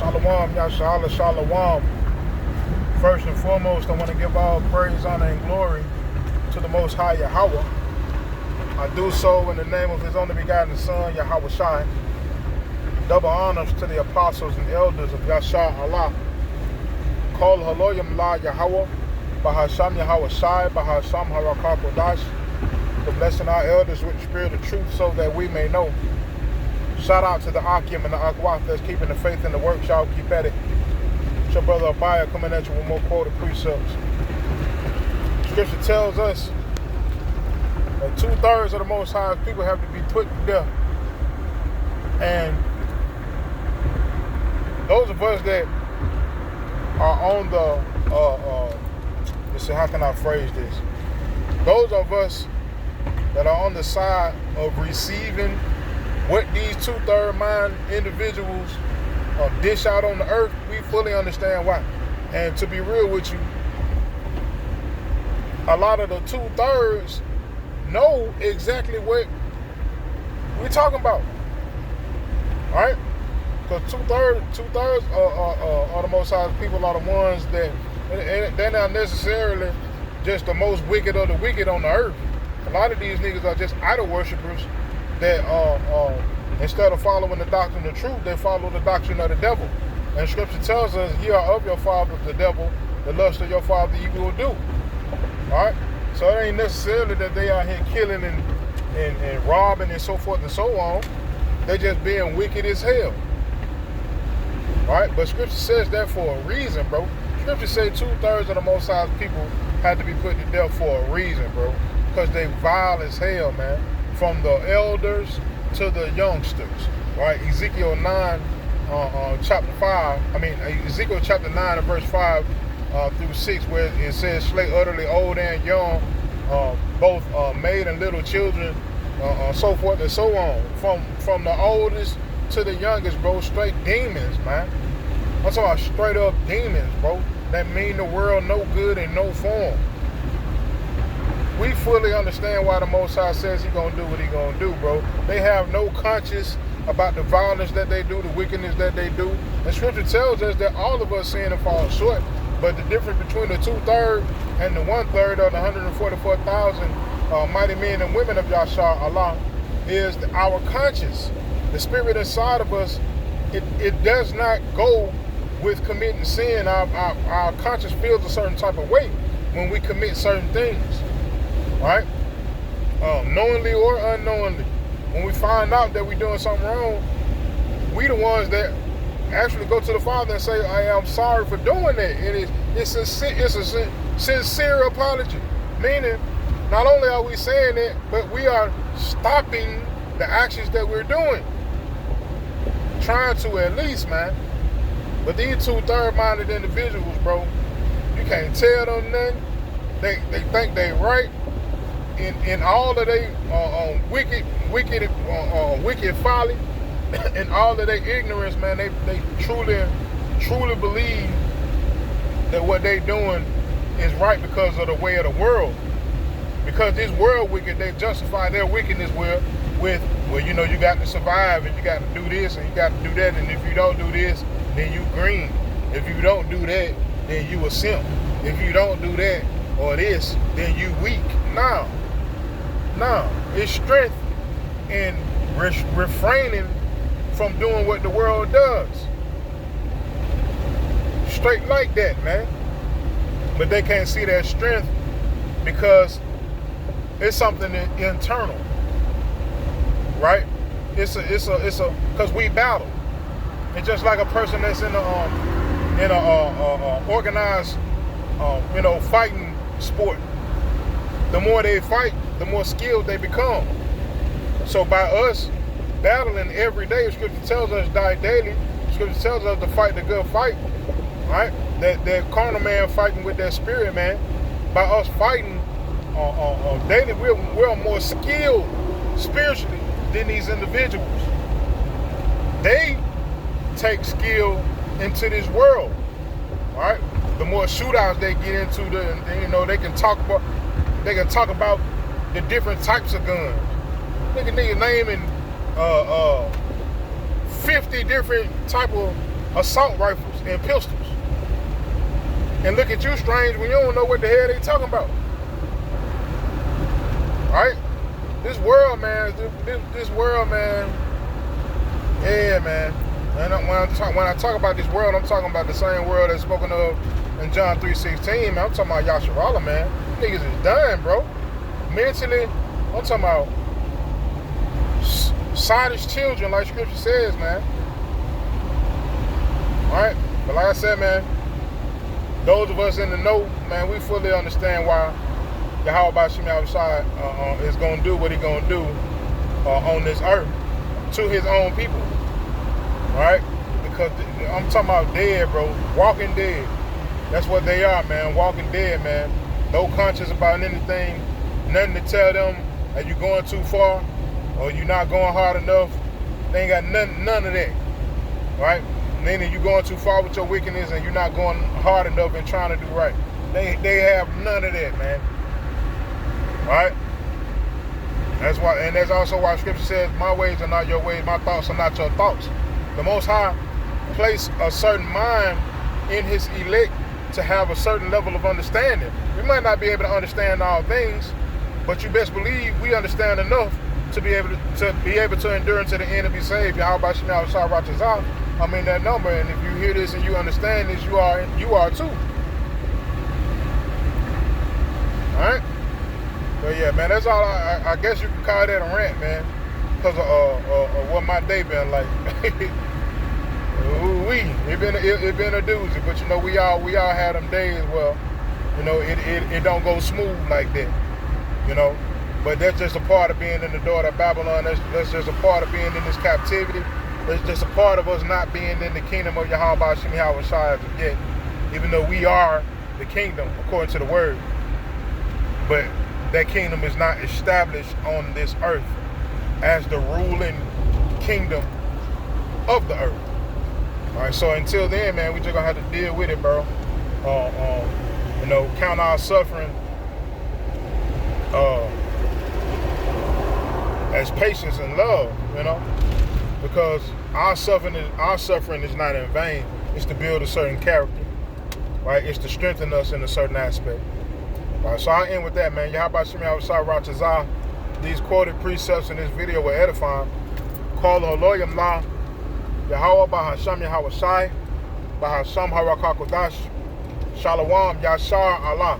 Shalom, Yashala, Shalom. First and foremost, I want to give all praise, honor, and glory to the Most High Yahweh. I do so in the name of His only begotten Son, Yahweh Shai. Double honors to the apostles and elders of Yashar Allah. Call Haloyam La Yahweh, Bahasham Yahweh Shai, Bahasham Harakah Kodash. For blessing our elders with the spirit of truth so that we may know. Shout out to the Akim and the Akwaf that's keeping the faith in the work. Y'all keep at it. It's your brother Abaya coming at you with more quoted precepts. Scripture tells us that 2/3 of the Most High people have to be put to death. And those of us that are on the, let's see, how can I phrase this? Those of us that are on the side of receiving what these 2/3 mind individuals dish out on the earth, we fully understand why. And to be real with you, a lot of the 2/3 know exactly what we're talking about, all right? Because two-thirds are the Most High people are the ones that they're not necessarily just the most wicked of the wicked on the earth. A lot of these niggas are just idol worshipers that instead of following the doctrine of truth, they follow the doctrine of the devil. And Scripture tells us, ye are of your father the devil, the lust of your father you will do. Alright? So it ain't necessarily that they out here killing and robbing and so forth and so on. They just being wicked as hell. Alright? But Scripture says that for a reason, bro. Scripture say 2/3 of the Most High's people had to be put to death for a reason, bro. Because they vile as hell, man. From the elders to the youngsters, right? Ezekiel 9, chapter 5. Ezekiel chapter 9 and verse 5 through 6, where it says, "Slay utterly old and young, both maid and little children, so forth and so on." From the oldest to the youngest, bro. Straight demons, man. I'm talking about straight up demons, bro. That mean the world no good in no form. We fully understand why the Most High says He gonna do what He gonna do, bro. They have no conscience about the violence that they do, the wickedness that they do. And Scripture tells us that all of us sin and fall short. But the difference between the 2/3 and the 1/3 of the 144,000 mighty men and women of Yashar Allah is our conscience. The spirit inside of us, it does not go with committing sin. Our conscience feels a certain type of way when we commit certain things. Right? Knowingly or unknowingly. When we find out that we're doing something wrong, we the ones that actually go to the Father and say, "I am sorry for doing that." And it's a sincere apology. Meaning, not only are we saying it, but we are stopping the actions that we're doing. Trying to at least, man. But these 2/3 minded individuals, bro, you can't tell them nothing. They think they right. In all of their wicked folly, and all of their ignorance, man, they truly believe that what they doing is right because of the way of the world. Because this world wicked, they justify their wickedness with you know, you got to survive and you got to do this and you got to do that, and if you don't do this, then you green. If you don't do that, then you a simp. If you don't do that or this, then you weak. No, it's strength in refraining from doing what the world does. Straight like that, man. But they can't see that strength because it's something internal, right? It's a because we battle. It's just like a person that's in a organized, fighting sport. The more they fight, the more skilled they become. So by us battling every day, Scripture tells us die daily. Scripture tells us to fight the good fight, right? That carnal man fighting with that spirit, man. By us fighting daily, we're more skilled spiritually than these individuals. They take skill into this world, all right? The more shootouts they get into, they can talk about the different types of guns. Nigga naming 50 different type of assault rifles and pistols. And look at you strange when you don't know what the hell they talking about. Right? This world, man, this world, man, yeah, man. And when I talk about this world, I'm talking about the same world that's spoken of in John 3:16, man. I'm talking about Yasharala, man. Niggas is done, bro. Mentally, I'm talking about sottish children, like Scripture says, man. Alright? But like I said, man, those of us in the know, man, we fully understand why Yahweh Shem outside is going to do what he's going to do on this earth to his own people. Alright? Because I'm talking about dead, bro. Walking dead. That's what they are, man. Walking dead, man. No conscience about anything. Nothing to tell them that you're going too far or you're not going hard enough. They ain't got none of that. Right? Meaning you're going too far with your wickedness and you're not going hard enough and trying to do right. They have none of that, man. Right? That's why, and that's also why Scripture says, my ways are not your ways, my thoughts are not your thoughts. The Most High place a certain mind in his elect to have a certain level of understanding. We might not be able to understand all things, but you best believe we understand enough to be able to endure unto the end and be saved. Yahweh Shem Yahweh, I mean that number, and if you hear this and you understand this, you are too. Alright? But yeah, man, that's all I guess you can call that a rant, man. Because of what my day been like. It been a doozy, but you know we all had them days where, you know, it don't go smooth like that, you know. But that's just a part of being in the daughter of Babylon. That's just a part of being in this captivity. That's just a part of us not being in the kingdom of Yahweh Shem Yahweh Shai yet, even though we are the kingdom according to the word. But that kingdom is not established on this earth as the ruling kingdom of the earth. All right, so until then, man, we just gonna have to deal with it, bro. You know, count our suffering as patience and love, you know, because our suffering is not in vain. It's to build a certain character, right? It's to strengthen us in a certain aspect. All right, so I end with that, man. Yahweh Shem Yahweh. These quoted precepts in this video were edifying. Call Haloyam La. Yahweh Bahasham Yahweh Shai, Bahasham Harakodash, Shalom Yashar Allah.